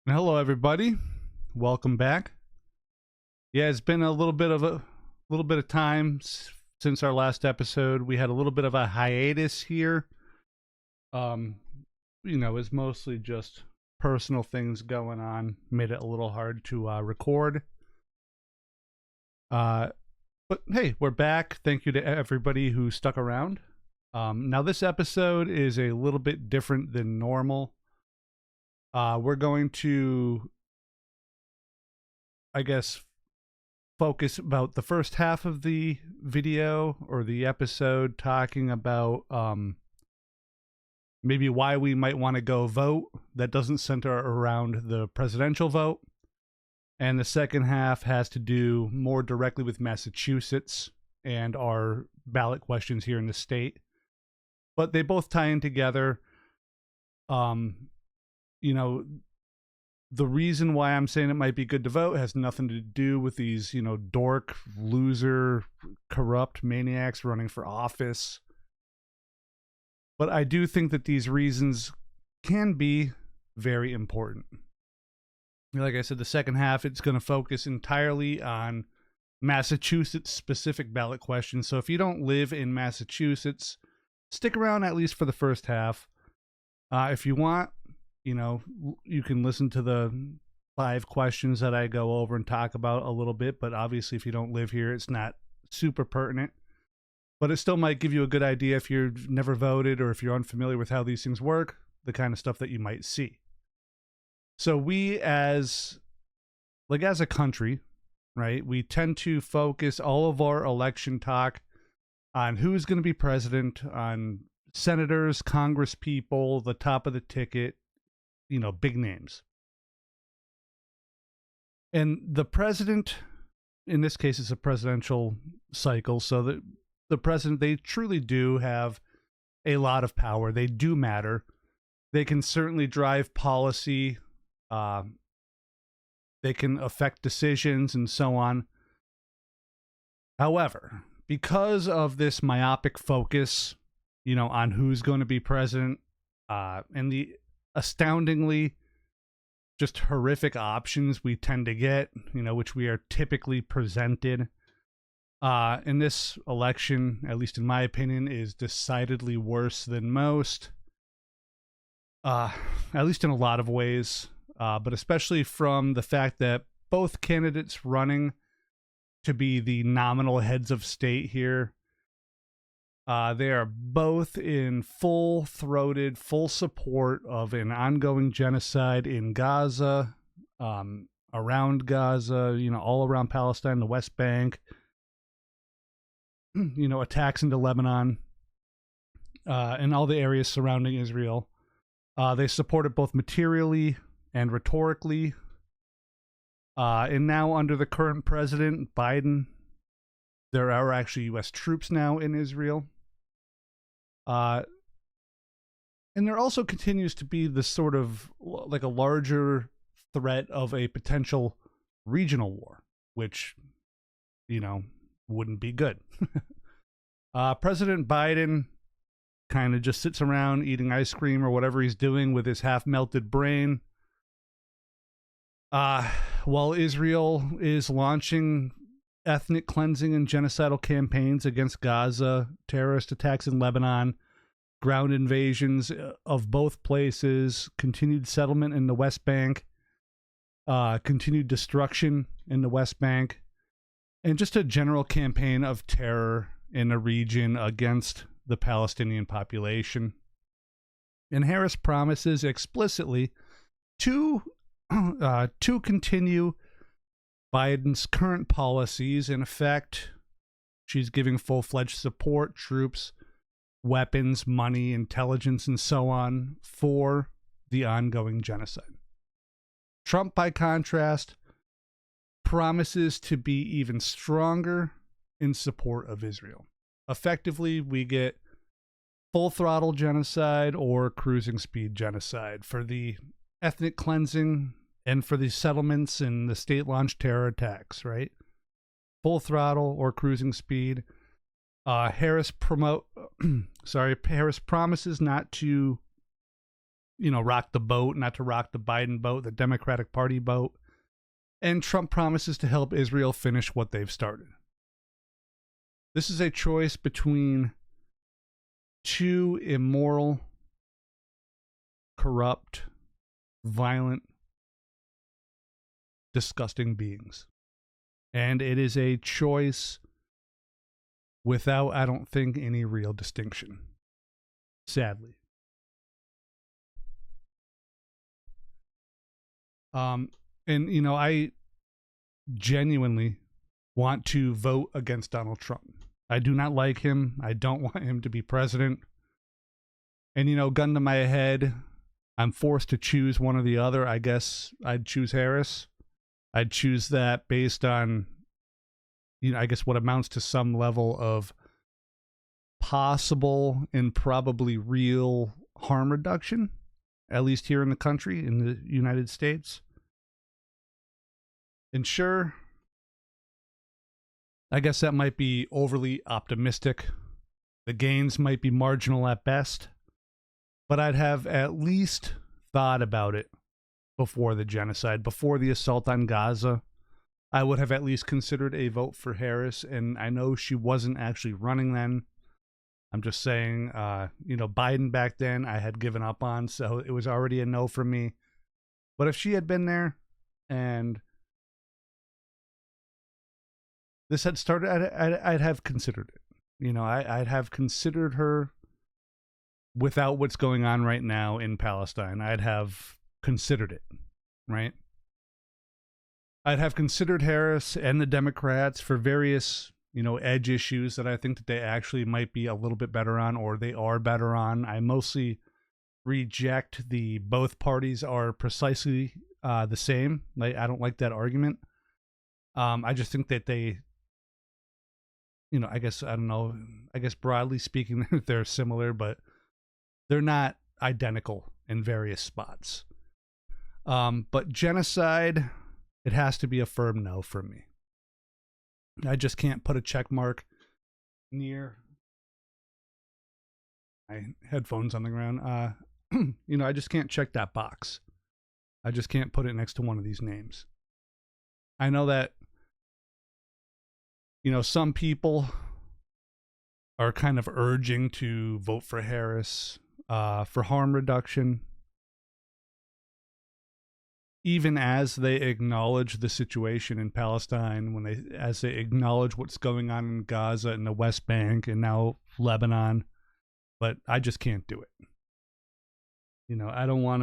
Hello, everybody. Welcome back. Yeah, it's been a little bit of time since our last episode. We had a little bit of a hiatus here. Um, it's mostly just personal things going on. Made it a little hard to record. Uh, but hey, we're back. Thank you to everybody who stuck around. Now this episode is a little bit different than normal. We're going to, I guess, focus about the first half of the video or the episode talking about maybe why we might want to go vote that doesn't center around the presidential vote. And the second half has to do more directly with Massachusetts and our ballot questions here in the state. But they both tie in together. The reason why I'm saying it might be good to vote has nothing to do with these, dork, loser, corrupt maniacs running for office. But I do think that these reasons can be very important. Like I said, the second half, it's going to focus entirely on Massachusetts specific ballot questions. So if you don't live in Massachusetts, stick around at least for the first half. If you want, you can listen to the 5 questions that I go over and talk about a little bit, but obviously if you don't live here, it's not super pertinent. But it still might give you a good idea if you've never voted or if you're unfamiliar with how these things work, the kind of stuff that you might see. So we as a country, right, we tend to focus all of our election talk on who's going to be president, on senators, congress people, the top of the ticket, big names. And the president, in this case, is a presidential cycle, so that the president, they truly do have a lot of power. They do matter. They can certainly drive policy. They can affect decisions and so on. However, because of this myopic focus, on who's going to be president, and the astoundingly just horrific options we tend to get, which we are typically presented in this election, at least in my opinion, is decidedly worse than most, at least in a lot of ways, but especially from the fact that both candidates running to be the nominal heads of state here, they are both in full-throated, full support of an ongoing genocide in Gaza, around Gaza, all around Palestine, the West Bank, attacks into Lebanon, and all the areas surrounding Israel. They support it both materially and rhetorically. And now under the current president, Biden, there are actually U.S. troops now in Israel. And there also continues to be this sort of like a larger threat of a potential regional war, which, wouldn't be good. President Biden kind of just sits around eating ice cream or whatever he's doing with his half-melted brain, while Israel is launching ethnic cleansing and genocidal campaigns against Gaza, terrorist attacks in Lebanon, ground invasions of both places, continued settlement in the West Bank, continued destruction in the West Bank, and just a general campaign of terror in the region against the Palestinian population. And Harris promises explicitly to continue Biden's current policies. In effect, she's giving full-fledged support, troops, weapons, money, intelligence, and so on for the ongoing genocide. Trump, by contrast, promises to be even stronger in support of Israel. Effectively, we get full throttle genocide or cruising speed genocide for the ethnic cleansing and for the settlements and the state-launched terror attacks, right? Full throttle or cruising speed. Harris promises not to rock the boat, not to rock the Biden boat, the Democratic Party boat. And Trump promises to help Israel finish what they've started. This is a choice between two immoral, corrupt, violent, disgusting beings. And it is a choice without, I don't think, any real distinction. Sadly. And I genuinely want to vote against Donald Trump. I do not like him. I don't want him to be president. And, gun to my head, I'm forced to choose one or the other. I guess I'd choose Harris. I'd choose that based on, I guess what amounts to some level of possible and probably real harm reduction, at least here in the country, in the United States. And sure, I guess that might be overly optimistic. The gains might be marginal at best, but I'd have at least thought about it before the genocide, before the assault on Gaza. I would have at least considered a vote for Harris, and I know she wasn't actually running then. I'm just saying, Biden back then I had given up on, so it was already a no for me. But if she had been there and this had started, I'd have considered it. I'd have considered her without what's going on right now in Palestine. I'd have considered it, right? I'd have considered Harris and the Democrats for various, edge issues that I think that they actually might be a little bit better on, or they are better on. I mostly reject the both parties are precisely the same. I don't like that argument. I just think that they, I guess, I don't know, I guess broadly speaking, they're similar, but they're not identical in various spots. But genocide, it has to be a firm no for me. I just can't put a check mark near my headphones on the ground. I just can't check that box. I just can't put it next to one of these names. I know that, some people are kind of urging to vote for Harris for harm reduction, even as they acknowledge the situation in Palestine, as they acknowledge what's going on in Gaza and the West Bank and now Lebanon. But I just can't do it. I don't want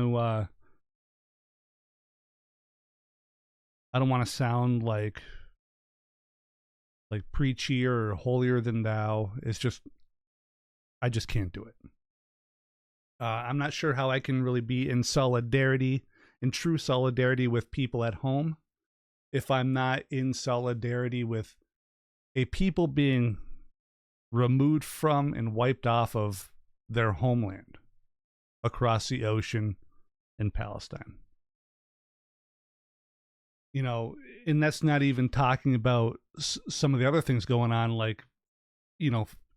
to sound like preachy or holier than thou. It's just, I just can't do it. I'm not sure how I can really be in true solidarity with people at home if I'm not in solidarity with a people being removed from and wiped off of their homeland across the ocean in Palestine. And that's not even talking about some of the other things going on,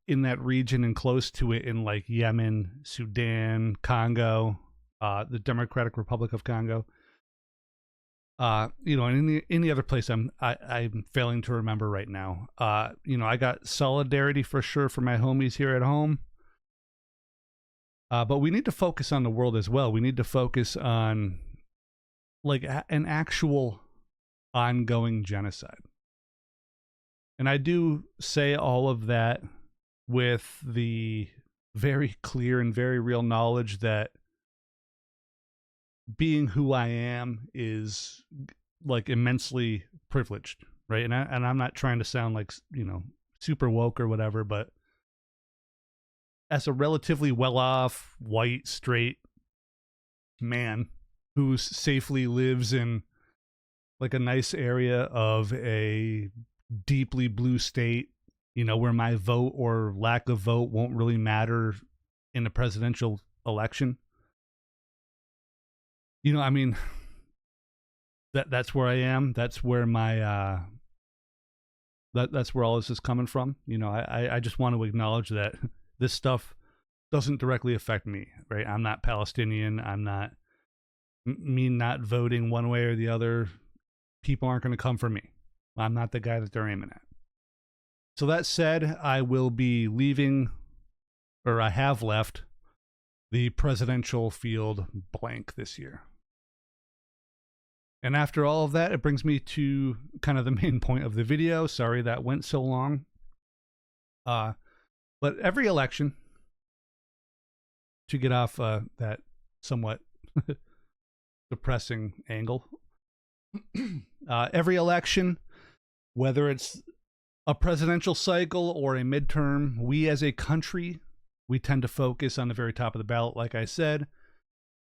in that region and close to it in Yemen, Sudan, Congo, the Democratic Republic of Congo. And in any other place I'm failing to remember right now. I got solidarity for sure for my homies here at home. But we need to focus on the world as well. We need to focus on an actual ongoing genocide. And I do say all of that with the very clear and very real knowledge that being who I am is immensely privileged, right? And I'm not trying to sound super woke or whatever, but as a relatively well-off, white, straight man who safely lives in a nice area of a deeply blue state, where my vote or lack of vote won't really matter in a presidential election. That's where I am. That's where my that's where all this is coming from. I just want to acknowledge that this stuff doesn't directly affect me, right? I'm not Palestinian. I'm not, me not voting one way or the other. People aren't going to come for me. I'm not the guy that they're aiming at. So that said, I will be leaving, or I have left, the presidential field blank this year. And after all of that, it brings me to kind of the main point of the video. Sorry that went so long. But every election, to get off that somewhat depressing angle, every election, whether it's a presidential cycle or a midterm, we as a country, we tend to focus on the very top of the ballot, like I said.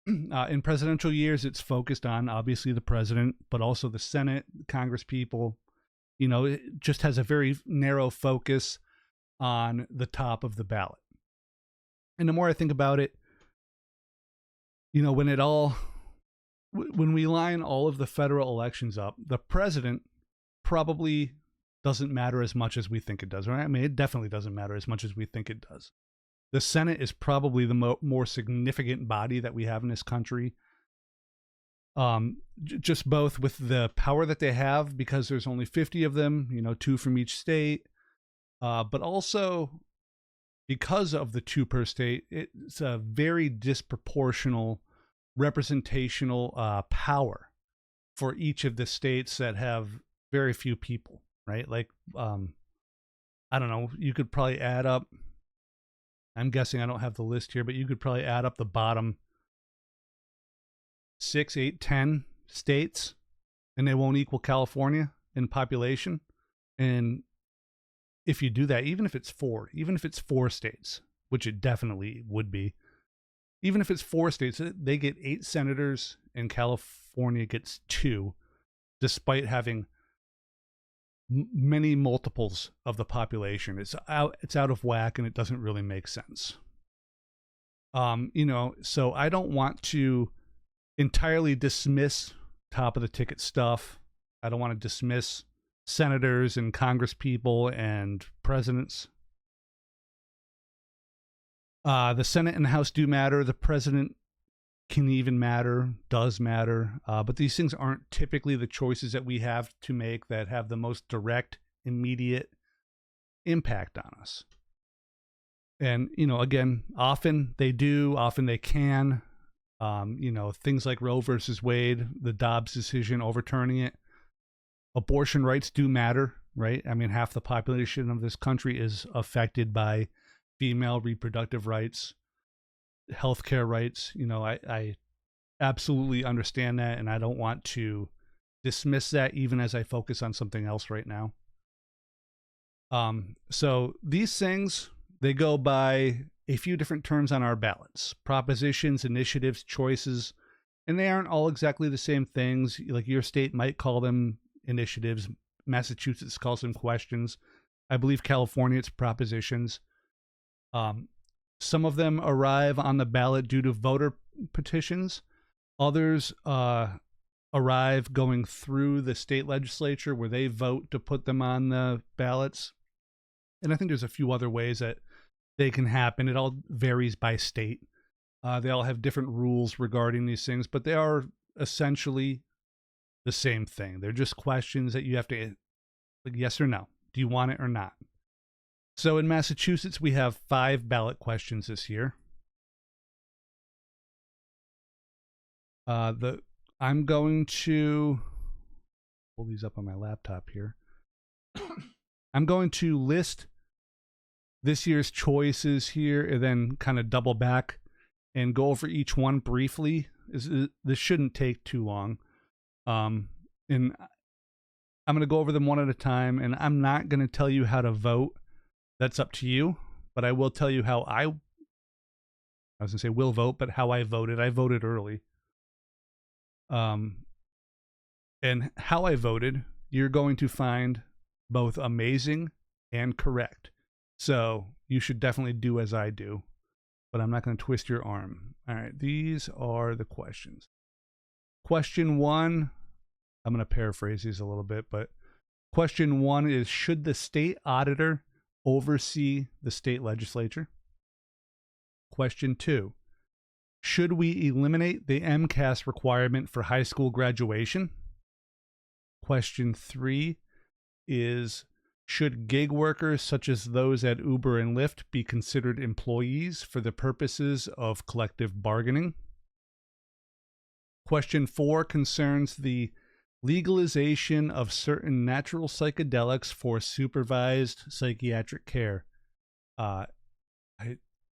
In presidential years, it's focused on, obviously, the president, but also the Senate, Congress people. You know, it just has a very narrow focus on the top of the ballot. And the more I think about it, you know, when we line all of the federal elections up, the president probably doesn't matter as much as we think it does, right? I mean, it definitely doesn't matter as much as we think it does. The Senate is probably the more significant body that we have in this country. Just both with the power that they have, because there's only 50 of them, you know, 2 from each state, but also because of the 2 per state, it's a very disproportional representational power for each of the states that have very few people, right? Like, I don't know, you could probably add up, I'm guessing, I don't have the list here, but you could probably add up the bottom 6, 8, 10 states, and they won't equal California in population. And if you do that, even if it's 4 states, which it definitely would be, even if it's 4 states, they get 8 senators and California gets 2, despite having many multiples of the population. It's out of whack, and it doesn't really make sense. You know, so I don't want to entirely dismiss top of the ticket stuff. I don't want to dismiss senators and Congress people and presidents. The Senate and the House do matter. The president can even matter, does matter. But these things aren't typically the choices that we have to make that have the most direct, immediate impact on us. And, you know, again, often they do, often they can. You know, things like Roe versus Wade, the Dobbs decision overturning it. Abortion rights do matter, right? I mean, half the population of this country is affected by female reproductive rights, healthcare rights. You know, I absolutely understand that, and I don't want to dismiss that even as I focus on something else right now. So these things, they go by a few different terms on our ballots: propositions, initiatives, choices, and they aren't all exactly the same things. Like your state might call them initiatives, Massachusetts calls them questions. I believe California, it's propositions. Some of them arrive on the ballot due to voter petitions. Others arrive going through the state legislature where they vote to put them on the ballots. And I think there's a few other ways that they can happen. It all varies by state. They all have different rules regarding these things, but they are essentially the same thing. They're just questions that you have to, like, yes or no. Do you want it or not? So in Massachusetts, we have 5 ballot questions this year. I'm going to pull these up on my laptop here. I'm going to list this year's choices here and then kind of double back and go over each one briefly. This shouldn't take too long. And I'm going to go over them one at a time, and I'm not going to tell you how to vote. That's up to you, but I will tell you how I was going to say will vote, but how I voted. I voted early. And how I voted, you're going to find both amazing and correct. So you should definitely do as I do, but I'm not going to twist your arm. All right, these are the questions. Question 1, I'm going to paraphrase these a little bit, but question 1 is, should the state auditor oversee the state legislature? Question 2. Should we eliminate the MCAS requirement for high school graduation? Question 3 is, should gig workers such as those at Uber and Lyft be considered employees for the purposes of collective bargaining? Question 4 concerns the legalization of certain natural psychedelics for supervised psychiatric care. I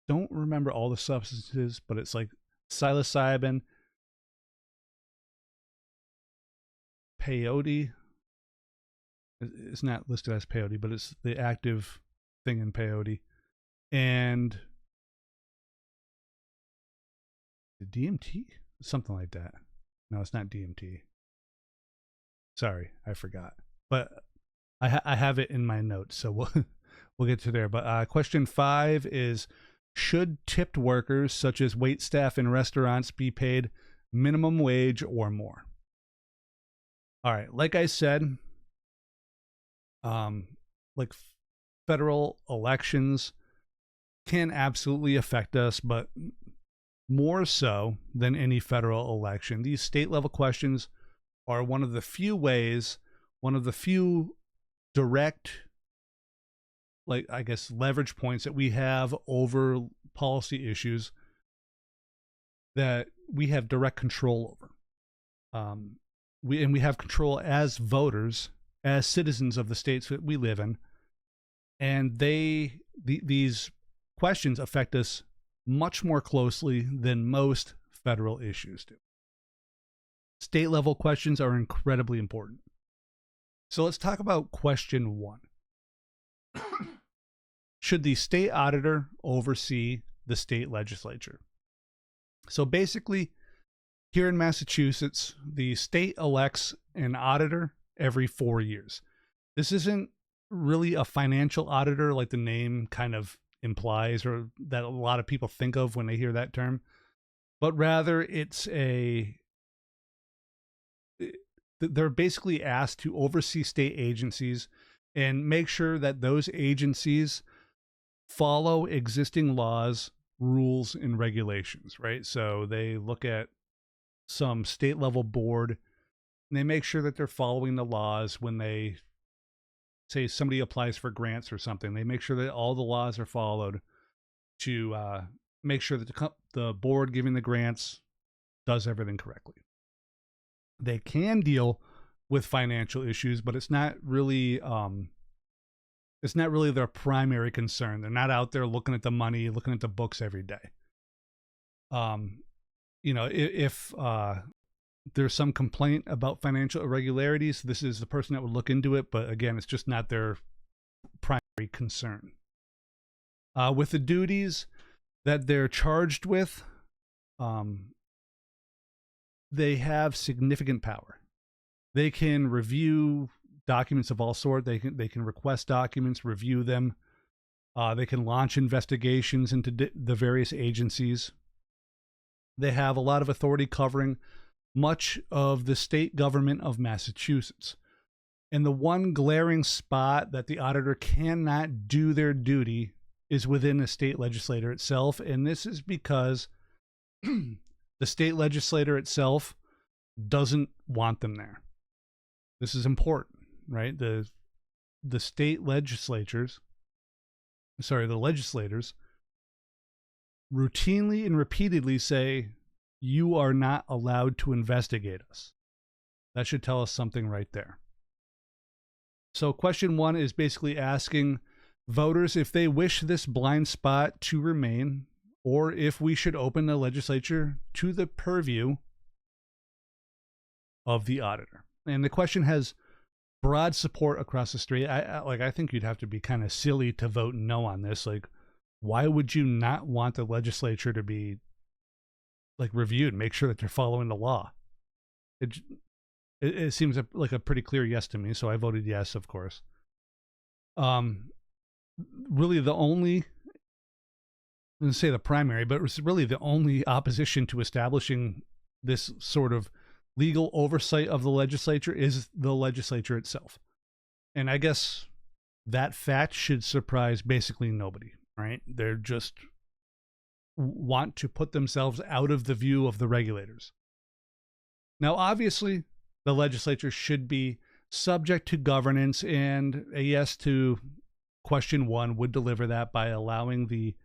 don't remember all the substances, but it's like psilocybin, peyote. It's not listed as peyote, but it's the active thing in peyote. And the DMT? Something like that. No, it's not DMT. Sorry, I forgot. But I have it in my notes, so we'll get to there. But question 5 is, should tipped workers such as wait staff in restaurants be paid minimum wage or more? All right, like I said, like federal elections can absolutely affect us, but more so than any federal election, these state level questions are one of the few ways, one of the few direct, like, I guess, leverage points that we have over policy issues that we have direct control over. We have control as voters, as citizens of the states that we live in, and these questions affect us much more closely than most federal issues do. State level questions are incredibly important. So let's talk about question 1. Should the state auditor oversee the state legislature? So basically, here in Massachusetts, the state elects an auditor every 4 years. This isn't really a financial auditor like the name kind of implies, or that a lot of people think of when they hear that term, but rather they're basically asked to oversee state agencies and make sure that those agencies follow existing laws, rules, and regulations, right? So they look at some state level board and they make sure that they're following the laws. When they say somebody applies for grants or something, they make sure that all the laws are followed to make sure that the board giving the grants does everything correctly. They can deal with financial issues, but it's not really their primary concern. They're not out there looking at the money, looking at the books every day. If there's some complaint about financial irregularities, this is the person that would look into it. But again, it's just not their primary concern. With the duties that they're charged with, they have significant power. They can review documents of all sorts. They can request documents, review them. They can launch investigations into the various agencies. They have a lot of authority covering much of the state government of Massachusetts. And the one glaring spot that the auditor cannot do their duty is within the state legislature itself. And this is because the state legislature itself doesn't want them there. This is important, right? The legislators routinely and repeatedly say, you are not allowed to investigate us. That should tell us something right there. So question 1 is basically asking voters if they wish this blind spot to remain, or if we should open the legislature to the purview of the auditor. And the question has broad support across the state. I think you'd have to be kind of silly to vote no on this. Like, why would you not want the legislature to be like reviewed, make sure that they're following the law? It seems like a pretty clear yes to me, so I voted yes, of course. Really the only, I didn't say the primary, but it's really the only opposition to establishing this sort of legal oversight of the legislature is the legislature itself. And I guess that fact should surprise basically nobody, right? They're just want to put themselves out of the view of the regulators. Now, obviously, the legislature should be subject to governance, and a yes to question 1 would deliver that by allowing the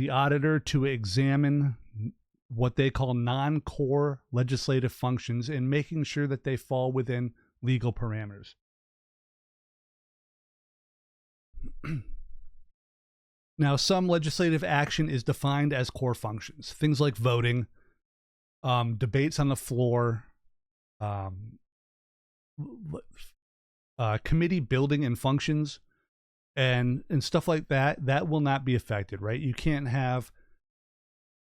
auditor to examine what they call non-core legislative functions and making sure that they fall within legal parameters. Now, some legislative action is defined as core functions, things like voting, debates on the floor, committee building and functions, and stuff like that. That will not be affected, right? You can't have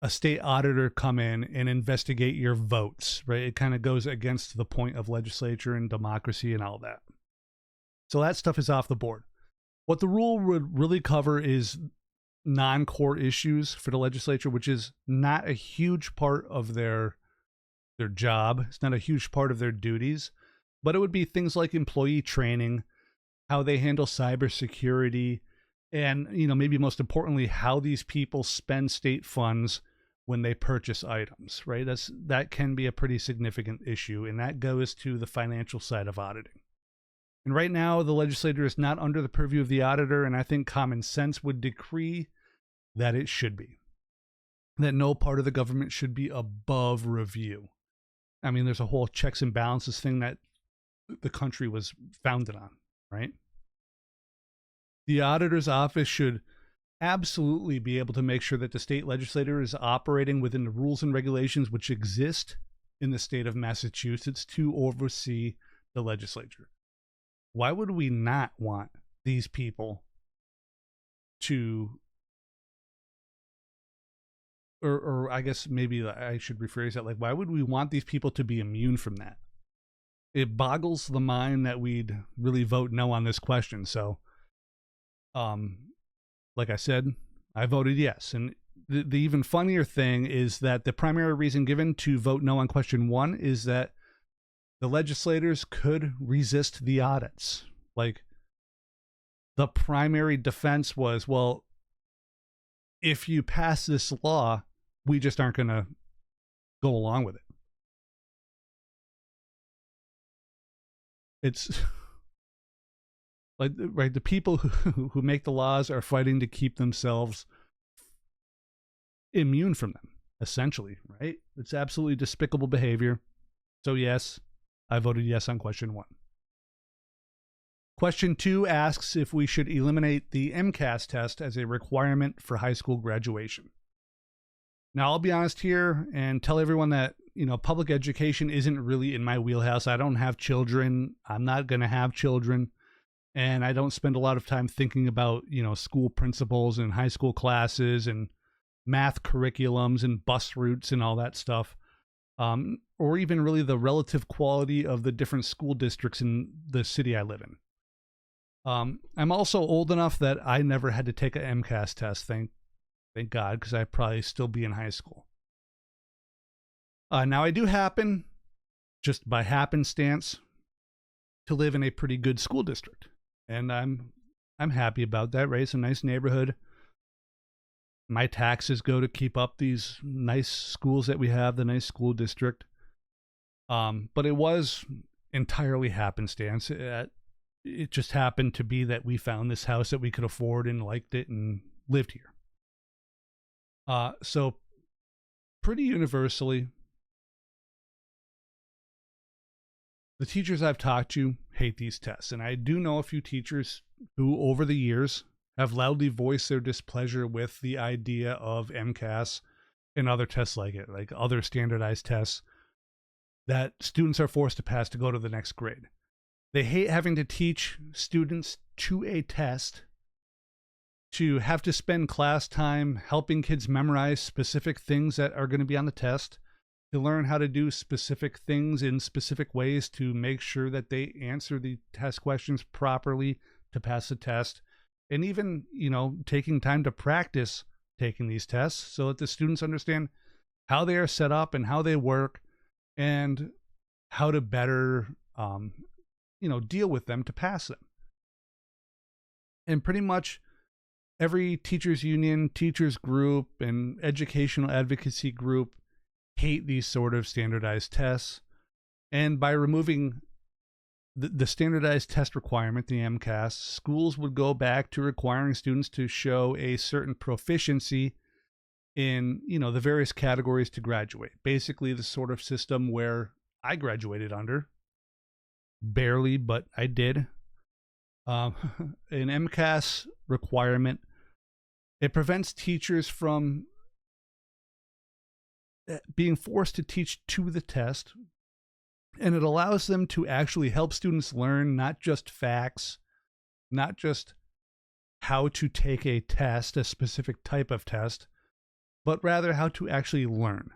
a state auditor come in and investigate your votes, right? It kind of goes against the point of legislature and democracy and all that. So that stuff is off the board. What the rule would really cover is non-core issues for the legislature, which is not a huge part of their job. It's not a huge part of their duties, but it would be things like employee training, how they handle cybersecurity, and, maybe most importantly, how these people spend state funds when they purchase items, right? That can be a pretty significant issue, and that goes to the financial side of auditing. And right now, the legislature is not under the purview of the auditor, and I think common sense would decree that it should be. That no part of the government should be above review. I mean, there's a whole checks and balances thing that the country was founded on, right? The auditor's office should absolutely be able to make sure that the state legislature is operating within the rules and regulations which exist in the state of Massachusetts to oversee the legislature. Why would we not want these people to, or I guess maybe I should rephrase that, like, why would we want these people to be immune from that? It boggles the mind that we'd really vote no on this question. So, like I said, I voted yes. And the even funnier thing is that the primary reason given to vote no on question 1 is that the legislators could resist the audits. Like, the primary defense was, well, if you pass this law, we just aren't going to go along with it. It's like, right, the people who make the laws are fighting to keep themselves immune from them, essentially, right? It's absolutely despicable behavior. So yes, I voted yes on question 1. Question 2 asks if we should eliminate the MCAS test as a requirement for high school graduation. Now, I'll be honest here and tell everyone that, public education isn't really in my wheelhouse. I don't have children. I'm not going to have children. And I don't spend a lot of time thinking about, school principals and high school classes and math curriculums and bus routes and all that stuff. Or even really the relative quality of the different school districts in the city I live in. I'm also old enough that I never had to take an MCAS test, thank God, because I'd probably still be in high school. Now, I do happen, just by happenstance, to live in a pretty good school district. And I'm happy about that, right? It's a nice neighborhood. My taxes go to keep up these nice schools that we have, the nice school district. But it was entirely happenstance. It just happened to be that we found this house that we could afford and liked it and lived here. So pretty universally, the teachers I've talked to hate these tests. And I do know a few teachers who, over the years, have loudly voiced their displeasure with the idea of MCAS and other tests like it, like other standardized tests that students are forced to pass to go to the next grade. They hate having to teach students to a test, to have to spend class time helping kids memorize specific things that are going to be on the test, to learn how to do specific things in specific ways to make sure that they answer the test questions properly to pass the test. And even, taking time to practice taking these tests so that the students understand how they are set up and how they work and how to better, deal with them to pass them. And pretty much every teachers union, teachers group, and educational advocacy group hate these sort of standardized tests. And by removing the standardized test requirement, the MCAS, schools would go back to requiring students to show a certain proficiency in, the various categories to graduate. Basically the sort of system where I graduated under. Barely, but I did. An MCAS requirement, it prevents teachers from being forced to teach to the test, and it allows them to actually help students learn not just facts, not just how to take a test, a specific type of test, but rather how to actually learn,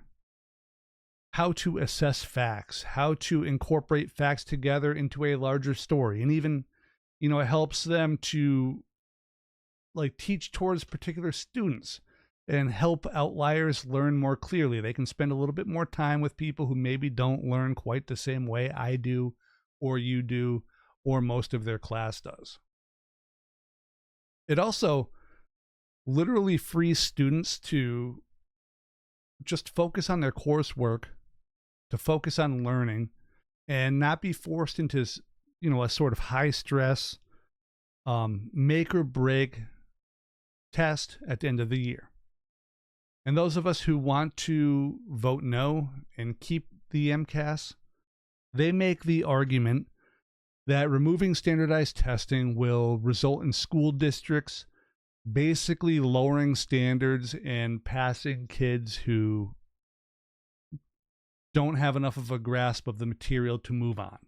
how to assess facts, how to incorporate facts together into a larger story. And even, it helps them to teach towards particular students and help outliers learn more clearly. They can spend a little bit more time with people who maybe don't learn quite the same way I do, or you do, or most of their class does. It also literally frees students to just focus on their coursework, to focus on learning, and not be forced into, a sort of high stress, make or break test at the end of the year. And those of us who want to vote no and keep the MCAS, they make the argument that removing standardized testing will result in school districts basically lowering standards and passing kids who don't have enough of a grasp of the material to move on,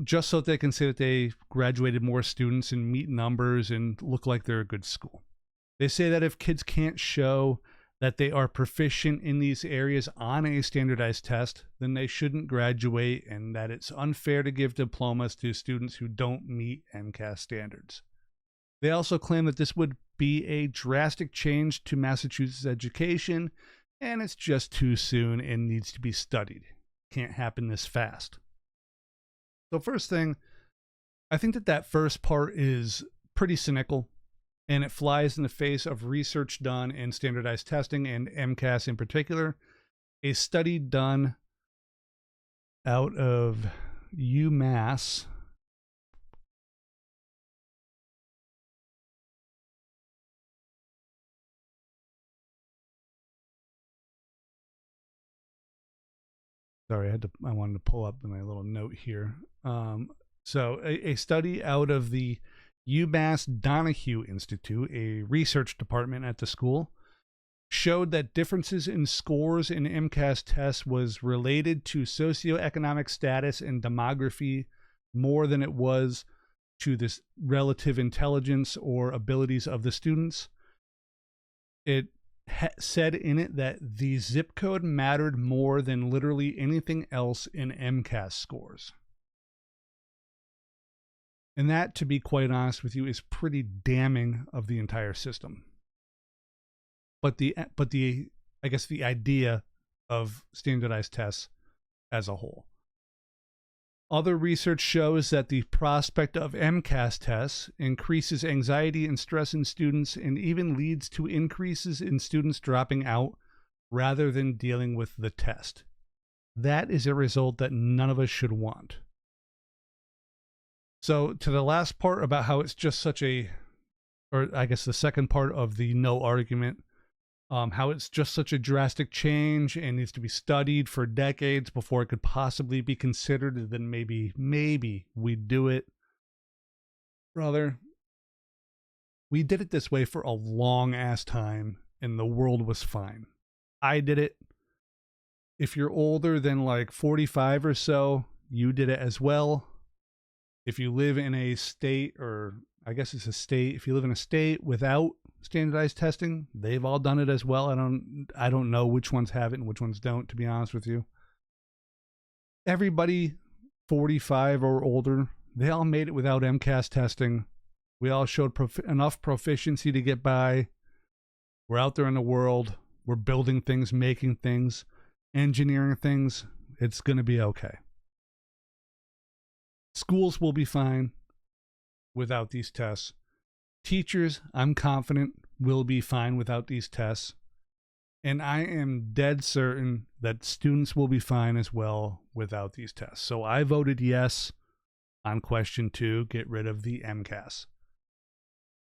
just so they can say that they graduated more students and meet numbers and look like they're a good school. They say that if kids can't show that they are proficient in these areas on a standardized test, then they shouldn't graduate, and that it's unfair to give diplomas to students who don't meet MCAS standards. They also claim that this would be a drastic change to Massachusetts education, and it's just too soon and needs to be studied. Can't happen this fast. So first thing, I think that first part is pretty cynical, and it flies in the face of research done in standardized testing and MCAS in particular. A study done out of UMass Sorry, I wanted to pull up my little note here. So a study out of the UMass Donahue Institute, a research department at the school, showed that differences in scores in MCAS tests was related to socioeconomic status and demography more than it was to this relative intelligence or abilities of the students. It said in it that the zip code mattered more than literally anything else in MCAS scores. And that, to be quite honest with you, is pretty damning of the entire system. But the I guess the idea of standardized tests as a whole. Other research shows that the prospect of MCAS tests increases anxiety and stress in students and even leads to increases in students dropping out rather than dealing with the test. That is a result that none of us should want. So to the last part about how it's just such a, or I guess the second part of the no argument, how it's just such a drastic change and needs to be studied for decades before it could possibly be considered, and then maybe we'd do it. Brother, we did it this way for a long ass time and the world was fine. I did it. If you're older than 45 or so, you did it as well. If you live in a state, or I guess it's a state, if you live in a state without standardized testing, they've all done it as well. I don't know which ones have it and which ones don't, to be honest with you. Everybody 45 or older, they all made it without MCAS testing. We all showed enough proficiency to get by. We're out there in the world. We're building things, making things, engineering things. It's going to be okay. Schools will be fine without these tests. Teachers, I'm confident, will be fine without these tests. And I am dead certain that students will be fine as well without these tests. So I voted yes on question 2, get rid of the MCAS.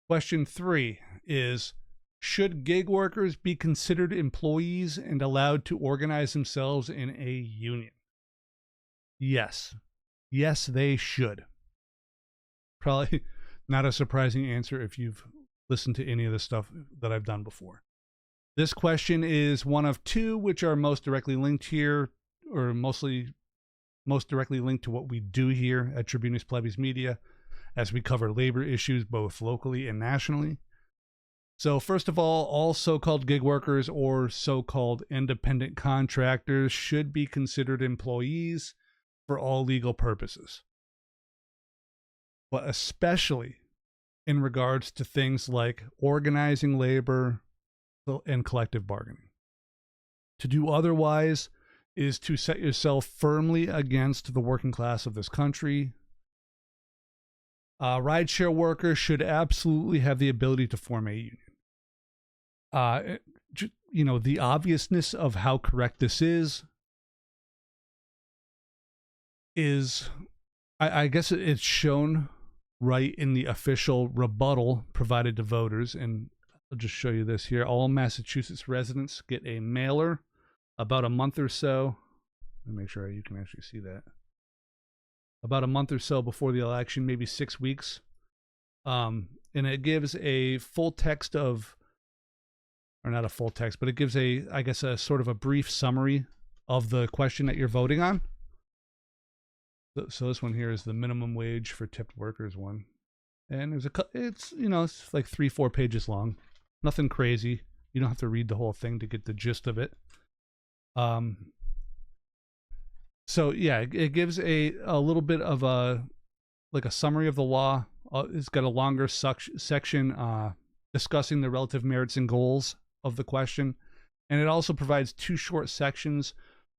Question 3 is, should gig workers be considered employees and allowed to organize themselves in a union? Yes. Yes, they should. Probably not a surprising answer if you've listened to any of the stuff that I've done before. This question is one of 2 which are most directly linked here, or most directly linked to what we do here at Tribunus Plebis Media, as we cover labor issues both locally and nationally. So first of all so-called gig workers or so-called independent contractors should be considered employees for all legal purposes, but especially in regards to things like organizing labor and collective bargaining. To do otherwise is to set yourself firmly against the working class of this country. Rideshare workers should absolutely have the ability to form a union. The obviousness of how correct this is I guess it's shown right in the official rebuttal provided to voters. And I'll just show you this here. All Massachusetts residents get a mailer about a month or so. Let me make sure you can actually see that. About a month or so before the election, maybe 6 weeks. And it gives a full text of, or not a full text, but it gives a sort of a brief summary of the question that you're voting on. So this one here is the minimum wage for tipped workers one. And it's like 3-4 pages long. Nothing crazy. You don't have to read the whole thing to get the gist of it. So yeah, it gives a little bit of a summary of the law. It's got a longer section discussing the relative merits and goals of the question. And it also provides 2 short sections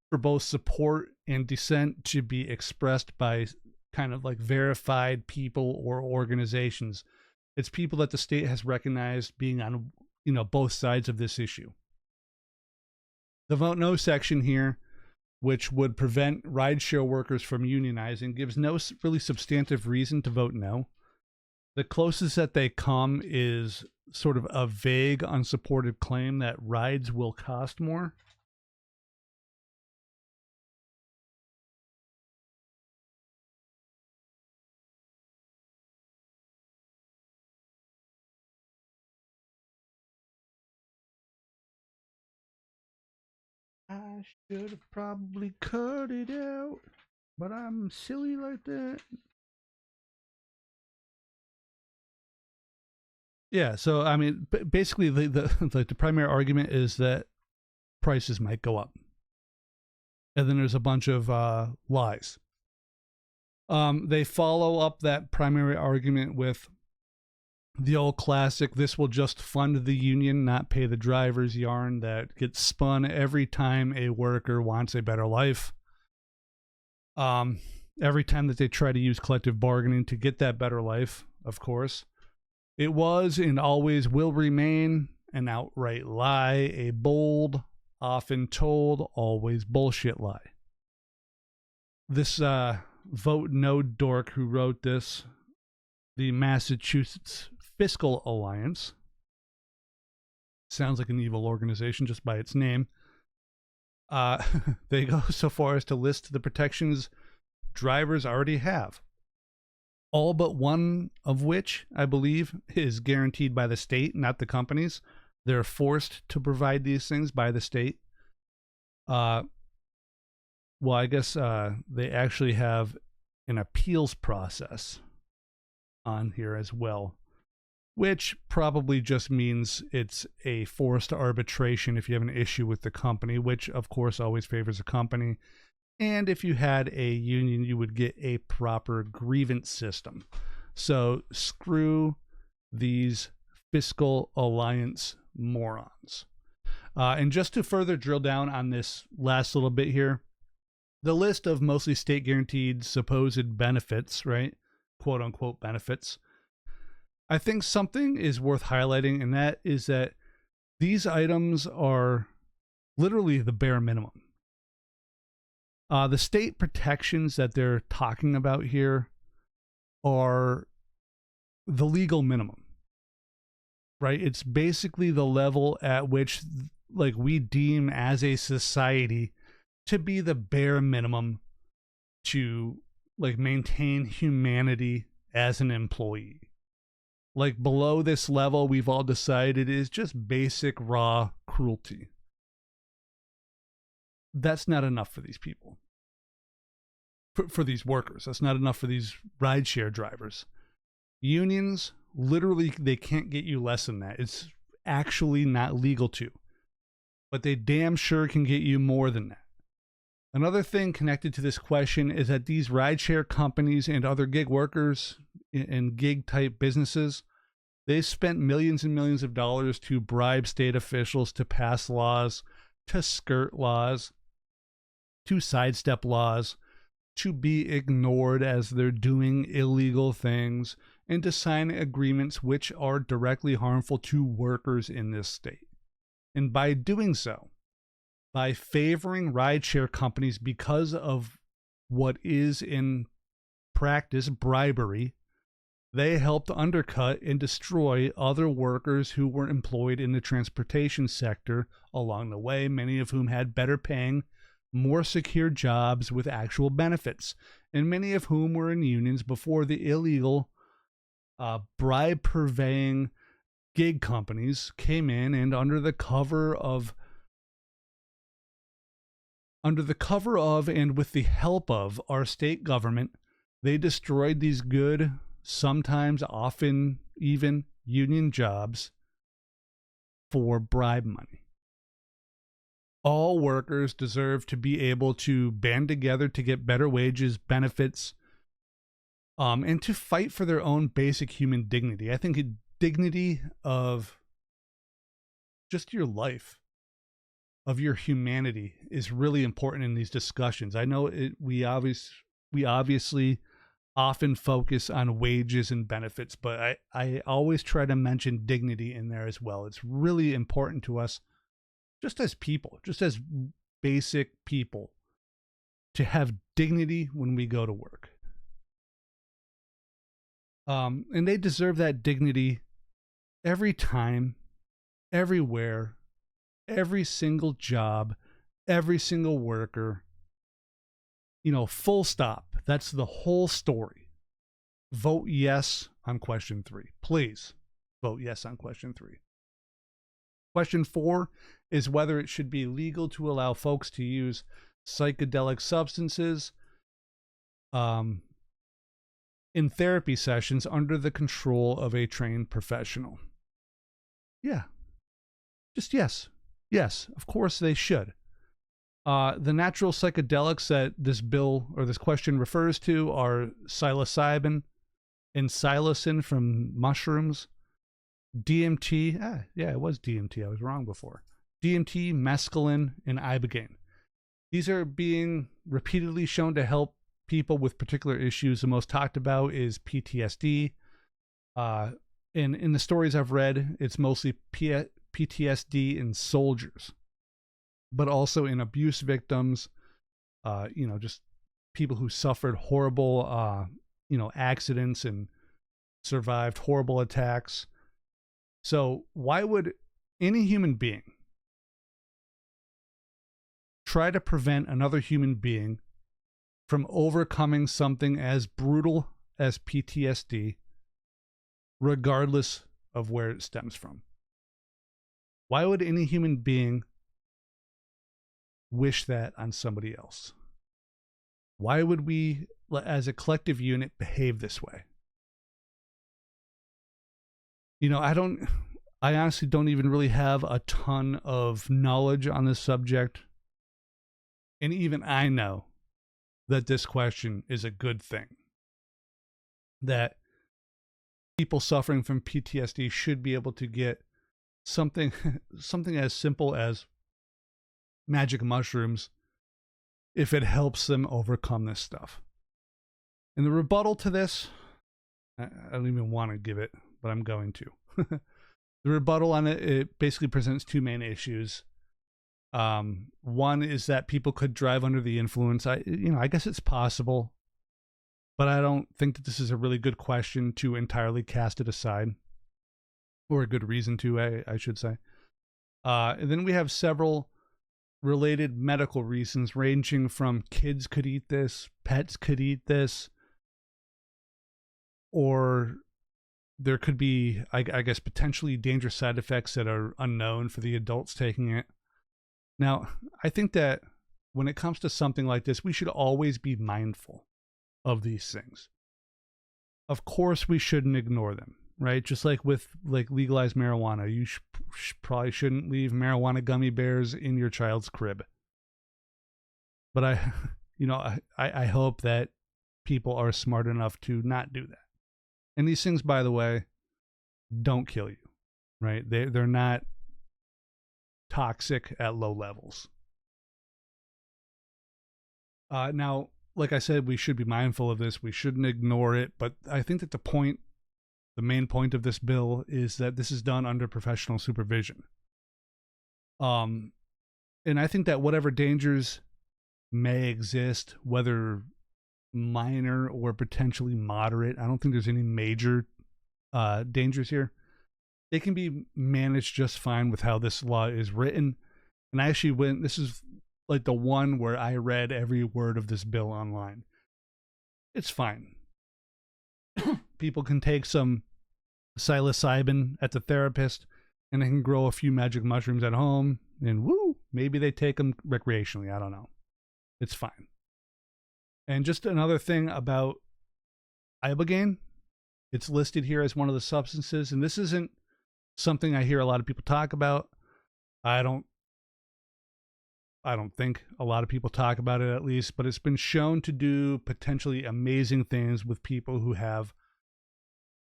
for both support and dissent to be expressed by kind of like verified people or organizations. It's people that the state has recognized being on, both sides of this issue. The vote no section here, which would prevent rideshare workers from unionizing, gives no really substantive reason to vote no. The closest that they come is sort of a vague, unsupported claim that rides will cost more. I should have probably cut it out, but I'm silly like that. Yeah, so I mean, basically, the primary argument is that prices might go up, and then there's a bunch of lies. They follow up that primary argument with the old classic, this will just fund the union, not pay the drivers yarn that gets spun every time a worker wants a better life. Every time that they try to use collective bargaining to get that better life, of course. It was and always will remain an outright lie, a bold, often told, always bullshit lie. This vote no dork who wrote this, the Massachusetts Fiscal Alliance, sounds like an evil organization just by its name. They go so far as to list the protections drivers already have, all but one of which, I believe, is guaranteed by the state, not the companies. They're forced to provide these things by the state. Well, I guess they actually have an appeals process on here as well, which probably just means it's a forced arbitration if you have an issue with the company, which of course always favors a company. And if you had a union, you would get a proper grievance system. So screw these fiscal alliance morons. And just to further drill down on this last little bit here, the list of mostly state guaranteed supposed benefits, right? Quote unquote benefits, I think something is worth highlighting, and that is that these items are literally the bare minimum. The state protections that they're talking about here are the legal minimum, right? It's basically the level at which, like, we deem as a society to be the bare minimum to, like, maintain humanity as an employee. Like, below this level, we've all decided is just basic raw cruelty. That's not enough for these people. For these workers. That's not enough for these rideshare drivers. Unions, literally, they can't get you less than that. It's actually not legal to. But they damn sure can get you more than that. Another thing connected to this question is that these rideshare companies and other gig workers and gig-type businesses, they've spent millions and millions of dollars to bribe state officials to pass laws, to skirt laws, to sidestep laws, to be ignored as they're doing illegal things, and to sign agreements which are directly harmful to workers in this state. And by doing so, by favoring rideshare companies because of what is in practice bribery, they helped undercut and destroy other workers who were employed in the transportation sector along the way, many of whom had better paying, more secure jobs with actual benefits, and many of whom were in unions before the illegal bribe-purveying gig companies came in, and under the cover of and with the help of our state government, they destroyed these good, sometimes, often, even union jobs for bribe money. All workers deserve to be able to band together to get better wages, benefits, and to fight for their own basic human dignity. I think a dignity of just your life, of your humanity, is really important in these discussions. I know we obviously often focus on wages and benefits, but I always try to mention dignity in there as well. It's really important to us, just as people, just as basic people, to have dignity when we go to work. And they deserve that dignity every time, everywhere, every single job, every single worker. You know, full stop. That's the whole story. Vote yes on question 3. Please vote yes on question 3. Question 4 is whether it should be legal to allow folks to use psychedelic substances in therapy sessions under the control of a trained professional. Yeah. Just yes. Yes, of course they should. The natural psychedelics that this bill or this question refers to are psilocybin and psilocin from mushrooms, DMT. Yeah, it was DMT. I was wrong before. DMT, mescaline, and ibogaine. These are being repeatedly shown to help people with particular issues. The most talked about is PTSD. And in the stories I've read, it's mostly PTSD in soldiers, but also in abuse victims, just people who suffered horrible, accidents and survived horrible attacks. So why would any human being try to prevent another human being from overcoming something as brutal as PTSD, regardless of where it stems from? Why would any human being wish that on somebody else? Why would we, as a collective unit, behave this way? I honestly don't even really have a ton of knowledge on this subject. And even I know that this question is a good thing. That people suffering from PTSD should be able to get something as simple as magic mushrooms if it helps them overcome this stuff. And the rebuttal to this, I don't even want to give it, but I'm going to. The rebuttal on it basically presents two main issues. One is that people could drive under the influence. I guess it's possible, but I don't think that this is a really good question to entirely cast it aside, or a good reason to, I should say. And then we have several related medical reasons, ranging from kids could eat this, pets could eat this, or there could be, I guess, potentially dangerous side effects that are unknown for the adults taking it. Now, I think that when it comes to something like this, we should always be mindful of these things. Of course, we shouldn't ignore them, right? Just like with legalized marijuana, you probably shouldn't leave marijuana gummy bears in your child's crib. But I hope that people are smart enough to not do that. And these things, by the way, don't kill you, right? They're not toxic at low levels. Now, like I said, we should be mindful of this. We shouldn't ignore it. But I think that the main point of this bill is that this is done under professional supervision. And I think that whatever dangers may exist, whether minor or potentially moderate, I don't think there's any major dangers here. They can be managed just fine with how this law is written. And I actually this is like the one where I read every word of this bill online. It's fine. People can take some psilocybin at the therapist, and they can grow a few magic mushrooms at home, and woo, maybe they take them recreationally. I don't know. It's fine. And just another thing about ibogaine, it's listed here as one of the substances, and this isn't something I hear a lot of people talk about. I don't think a lot of people talk about it, at least, but it's been shown to do potentially amazing things with people who have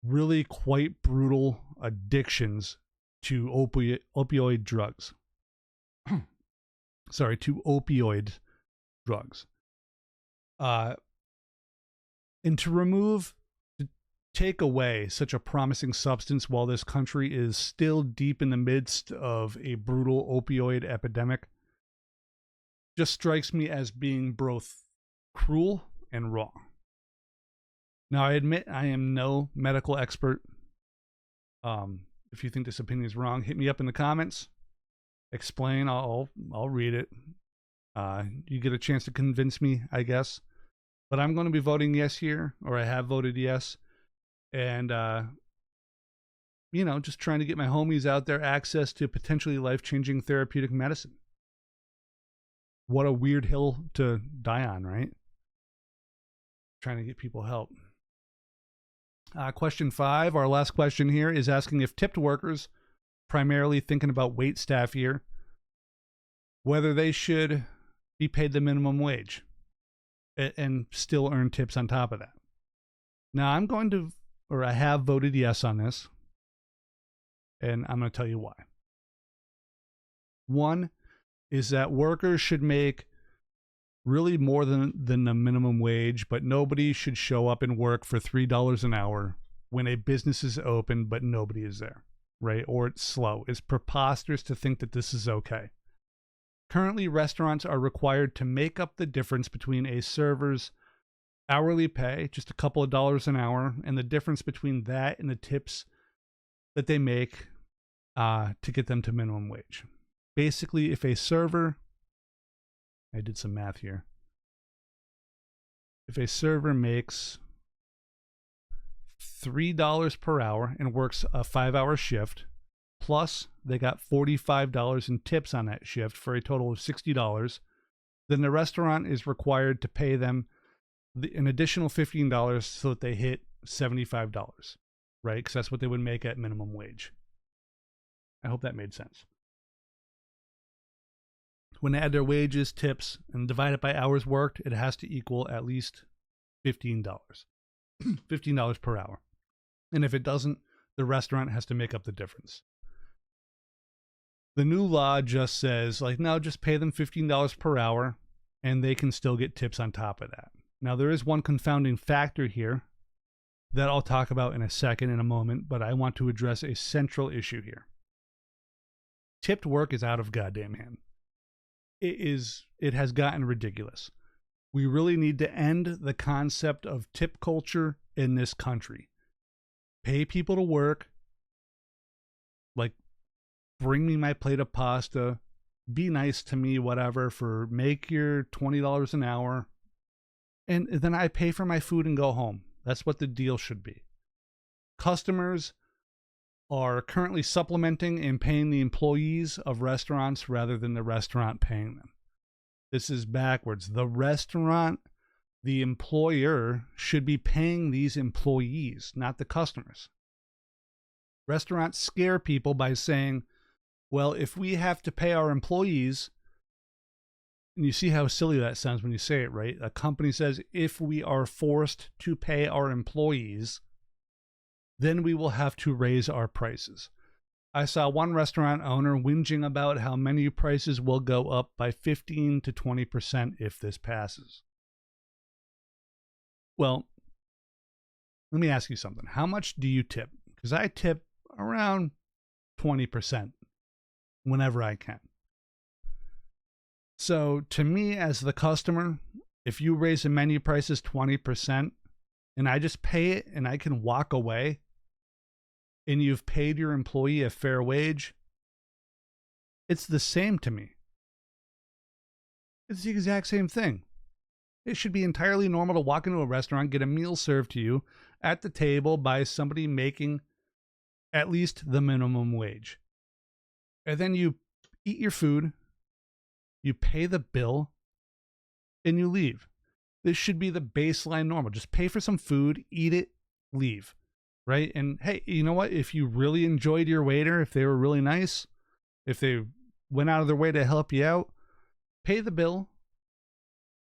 really quite brutal addictions to opioid drugs. Sorry, to opioid drugs. And to take away such a promising substance while this country is still deep in the midst of a brutal opioid epidemic just strikes me as being both cruel and wrong. Now, I admit I am no medical expert. If you think this opinion is wrong, hit me up in the comments. Explain. I'll read it. You get a chance to convince me, I guess. But I'm going to be voting yes here, or I have voted yes. And, just trying to get my homies out there access to potentially life-changing therapeutic medicine. What a weird hill to die on, right? Trying to get people help. Question 5, our last question here, is asking if tipped workers, primarily thinking about wait staff here, whether they should be paid the minimum wage and still earn tips on top of that. Now, I have voted yes on this, and I'm going to tell you why. One is that workers should make really more than the minimum wage, but nobody should show up and work for $3 an hour when a business is open but nobody is there, right? Or it's slow. It's preposterous to think that this is okay. Currently, restaurants are required to make up the difference between a server's hourly pay, just a couple of dollars an hour, and the difference between that and the tips that they make to get them to minimum wage. Basically, if a server, I did some math here. If a server makes $3 per hour and works a 5-hour shift, plus they got $45 in tips on that shift for a total of $60, then the restaurant is required to pay them an additional $15 so that they hit $75, right? Because that's what they would make at minimum wage. I hope that made sense. When they add their wages, tips, and divide it by hours worked, it has to equal at least $15. $15 per hour. And if it doesn't, the restaurant has to make up the difference. The new law just says, no, just pay them $15 per hour, and they can still get tips on top of that. Now, there is one confounding factor here, that I'll talk about in a second, in a moment, but I want to address a central issue here. Tipped work is out of goddamn hand. It has gotten ridiculous. We really need to end the concept of tip culture in this country. Pay people to work, like bring me my plate of pasta, be nice to me, whatever, make your $20 an hour, and then I pay for my food and go home. That's what the deal should be. Customers are currently supplementing and paying the employees of restaurants rather than the restaurant paying them. This is backwards. The restaurant, the employer, should be paying these employees, not the customers. Restaurants scare people by saying, well, if we have to pay our employees, and you see how silly that sounds when you say it, right? A company says, if we are forced to pay our employees, then we will have to raise our prices. I saw one restaurant owner whinging about how menu prices will go up by 15 to 20% if this passes. Well, let me ask you something. How much do you tip? Because I tip around 20% whenever I can. So to me as the customer, if you raise the menu prices 20% and I just pay it and I can walk away, and you've paid your employee a fair wage, it's the same to me. It's the exact same thing. It should be entirely normal to walk into a restaurant, get a meal served to you at the table by somebody making at least the minimum wage. And then you eat your food, you pay the bill, and you leave. This should be the baseline normal. Just pay for some food, eat it, leave. Right? And hey, you know what? If you really enjoyed your waiter, if they were really nice, if they went out of their way to help you out, pay the bill,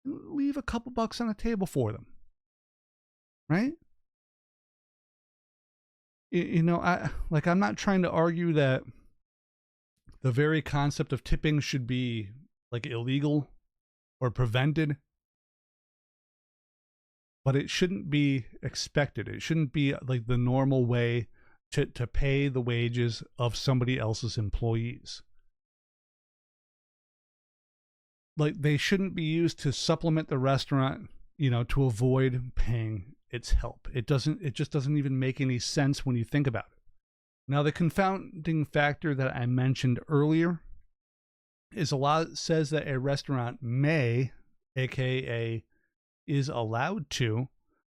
leave a couple bucks on the table for them. Right? I'm not trying to argue that the very concept of tipping should be like illegal or prevented. But it shouldn't be expected. It shouldn't be like the normal way to pay the wages of somebody else's employees. Like they shouldn't be used to supplement the restaurant, to avoid paying its help. It just doesn't even make any sense when you think about it. Now, the confounding factor that I mentioned earlier is a law that says that a restaurant may, aka is allowed to,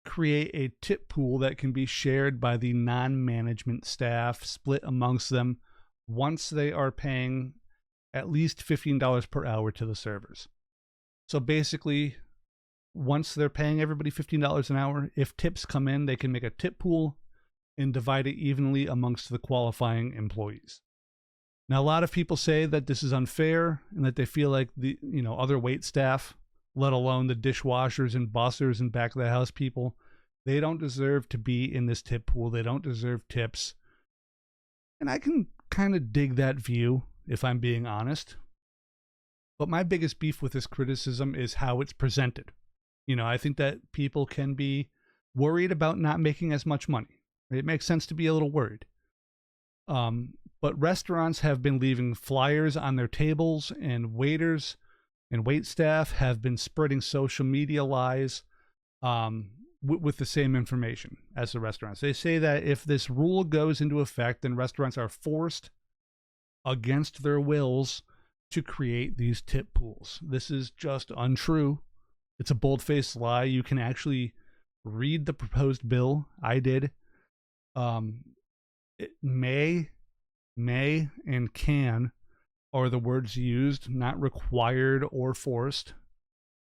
create a tip pool that can be shared by the non-management staff, split amongst them once they are paying at least $15 per hour to the servers. So basically, once they're paying everybody $15 an hour, if tips come in, they can make a tip pool and divide it evenly amongst the qualifying employees. Now, a lot of people say that this is unfair and that they feel like the other wait staff, let alone the dishwashers and bussers and back of the house people, they don't deserve to be in this tip pool. They don't deserve tips. And I can kind of dig that view, if I'm being honest. But my biggest beef with this criticism is how it's presented. I think that people can be worried about not making as much money. It makes sense to be a little worried. But restaurants have been leaving flyers on their tables, and waiters and wait staff have been spreading social media lies with the same information as the restaurants. They say that if this rule goes into effect, then restaurants are forced against their wills to create these tip pools. This is just untrue. It's a bold-faced lie. You can actually read the proposed bill. I did. It may, and can are the words used, not required or forced.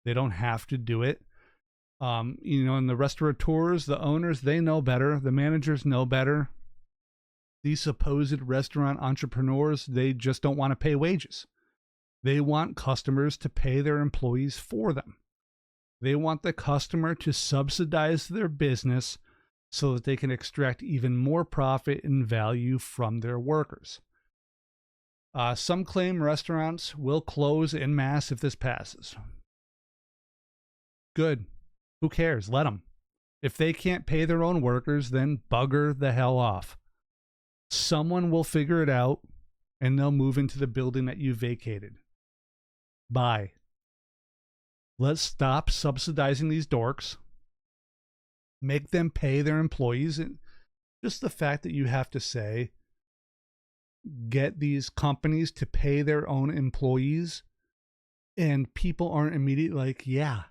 They don't have to do it. And the restaurateurs, the owners, they know better. The managers know better. These supposed restaurant entrepreneurs, they just don't want to pay wages. They want customers to pay their employees for them. They want the customer to subsidize their business so that they can extract even more profit and value from their workers. Some claim restaurants will close en masse if this passes. Good. Who cares? Let them. If they can't pay their own workers, then bugger the hell off. Someone will figure it out, and they'll move into the building that you vacated. Bye. Let's stop subsidizing these dorks. Make them pay their employees. And just the fact that you have to say, get these companies to pay their own employees, and people aren't immediately like, yeah,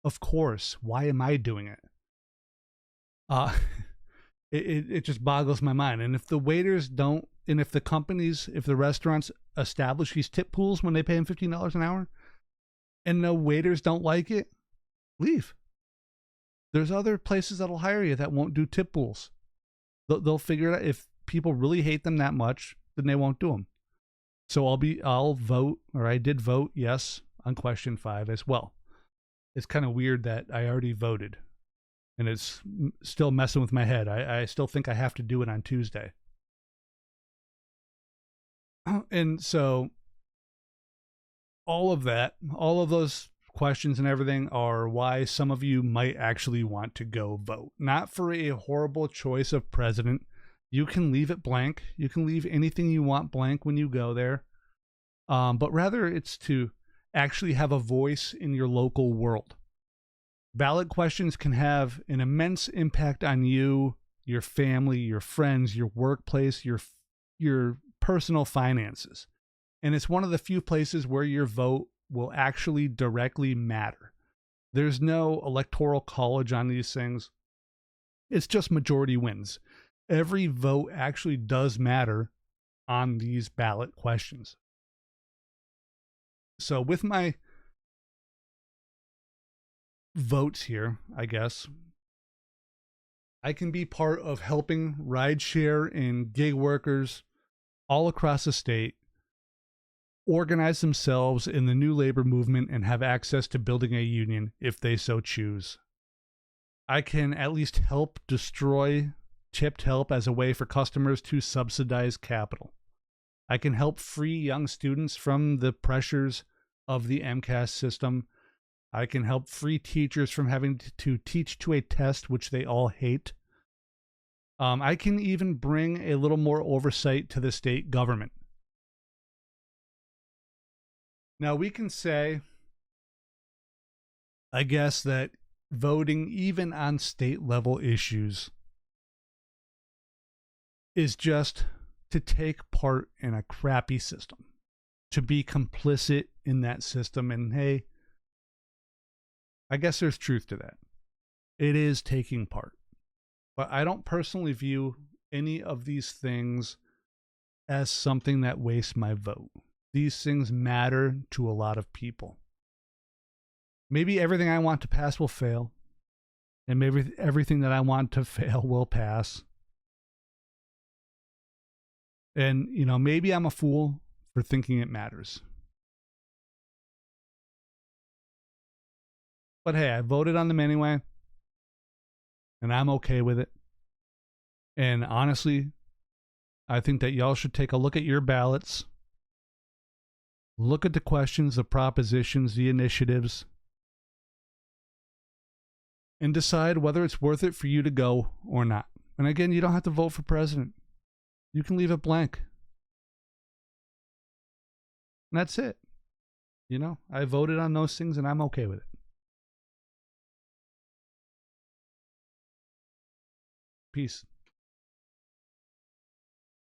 of course. Why am I doing it? It just boggles my mind. And if the waiters don't, and if the companies, if the restaurants establish these tip pools when they pay them $15 an hour, and the waiters don't like it, leave. There's other places that'll hire you that won't do tip pools. They'll figure it out. If people really hate them that much, then they won't do them. So I'll vote, or I did vote yes on question 5 as well. It's kind of weird that I already voted, and it's still messing with my head. I still think I have to do it on Tuesday. And so all of that, all of those questions and everything are why some of you might actually want to go vote. Not for a horrible choice of president. You can leave it blank. You can leave anything you want blank when you go there. But rather it's to actually have a voice in your local world. Ballot questions can have an immense impact on you, your family, your friends, your workplace, your personal finances. And it's one of the few places where your vote will actually directly matter. There's no electoral college on these things. It's just majority wins. Every vote actually does matter on these ballot questions. So with my votes here, I guess, I can be part of helping rideshare and gig workers all across the state organize themselves in the new labor movement and have access to building a union if they so choose. I can at least help destroy chipped help as a way for customers to subsidize capital. I can help free young students from the pressures of the MCAS system. I can help free teachers from having to teach to a test which they all hate. I can even bring a little more oversight to the state government. Now, we can say, I guess, that voting even on state level issues is just to take part in a crappy system, to be complicit in that system. And hey, I guess there's truth to that. It is taking part. But I don't personally view any of these things as something that wastes my vote. These things matter to a lot of people. Maybe everything I want to pass will fail, and maybe everything that I want to fail will pass. And, you know, maybe I'm a fool for thinking it matters. But hey, I voted on them anyway, and I'm okay with it. And honestly, I think that y'all should take a look at your ballots. Look at the questions, the propositions, the initiatives, and decide whether it's worth it for you to go or not. And again, you don't have to vote for president. You can leave it blank. And that's it. You know, I voted on those things and I'm okay with it. Peace.